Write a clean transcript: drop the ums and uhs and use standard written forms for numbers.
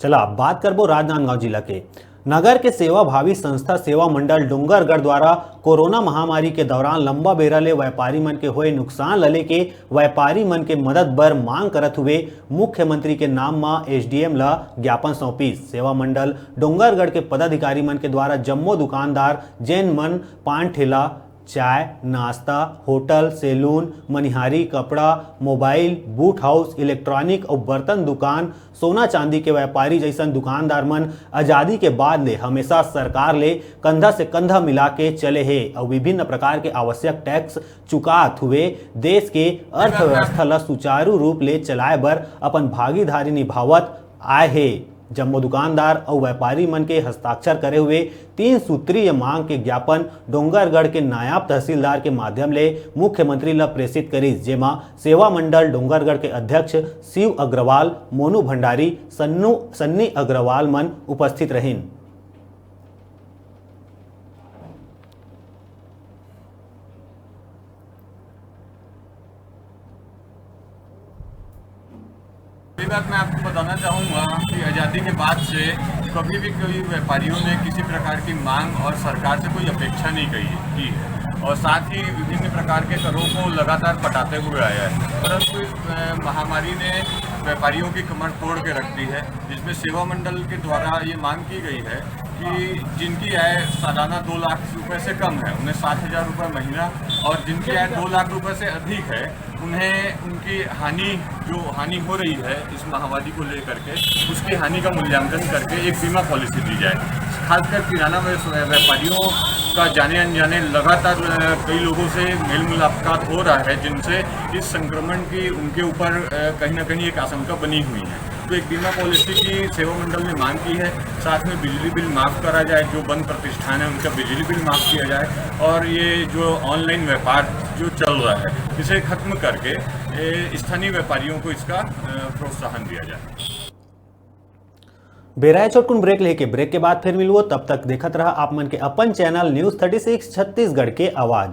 चला अब बात करबो राजनांदगांव जिला के नगर के सेवा भावी संस्था सेवा मंडल डोंगरगढ़ द्वारा कोरोना महामारी के दौरान लंबा बेरा ले व्यापारी मन के हुए नुकसान लले के व्यापारी मन के मदद बर मांग करत हुए मुख्यमंत्री के नाम मा एसडीएम ला ज्ञापन सौंपीस। सेवा मंडल डोंगरगढ़ के पदाधिकारी मन के द्वारा जम्मो दुकानदार जैन मन पान ठेला चाय नाश्ता होटल सैलून मनिहारी कपड़ा मोबाइल बूट हाउस इलेक्ट्रॉनिक और बर्तन दुकान सोना चांदी के व्यापारी जैसन दुकानदार मन आजादी के बाद ले हमेशा सरकार ले कंधा से कंधा मिला के चले हे और विभिन्न प्रकार के आवश्यक टैक्स चुकात हुए देश के अर्थव्यवस्था ला सुचारू रूप ले चलाए बर अपन भागीदारी निभावत आए हे। जम्मो दुकानदार और व्यापारी मन के हस्ताक्षर करे हुए 3 सूत्रीय मांग के ज्ञापन डोंगरगढ़ के नायब तहसीलदार के माध्यम ले मुख्यमंत्री ला प्रेषित करिस, जेमा सेवा मंडल डोंगरगढ़ के अध्यक्ष शिव अग्रवाल मोनू भंडारी सन्नी अग्रवाल मन उपस्थित रहिन। बात मैं आपको बताना चाहूँगा कि आज़ादी के बाद से कभी भी कोई व्यापारियों ने किसी प्रकार की मांग और सरकार से कोई अपेक्षा नहीं की है और साथ ही विभिन्न प्रकार के करों को लगातार पटाते हुए आया है, परंतु इस महामारी ने व्यापारियों की कमर तोड़ के रख दी है, जिसमें सेवा मंडल के द्वारा ये मांग की गई है कि जिनकी आय सालाना 2 लाख रुपए से कम है उन्हें 7,000 रुपये महीना और जिनकी आय 2 लाख रुपए से अधिक है उन्हें उनकी हानि हो रही है इस महामारी को लेकर के उसकी हानि का मूल्यांकन करके एक बीमा पॉलिसी दी जाए। खासकर किराना व्यापारियों का जाने अनजाने लगातार कई लोगों से मेल मुलाकात हो रहा है जिनसे इस संक्रमण की उनके ऊपर कहीं ना कहीं एक आशंका बनी हुई है, तो एक बीमा पॉलिसी की सेवा मंडल ने मांग की है। साथ में बिजली बिल माफ़ करा जाए, जो बंद प्रतिष्ठान है उनका बिजली बिल माफ़ किया जाए और ये जो ऑनलाइन व्यापार जो चल रहा है इसे खत्म करके स्थानीय व्यापारियों को इसका प्रोत्साहन दिया जाए। बेराए छोटकुन ब्रेक लेके ब्रेक के बाद फिर मिलूँ, तब तक देखत रहा आप मन के अपन चैनल न्यूज़ 36 छत्तीसगढ़ के आवाज़।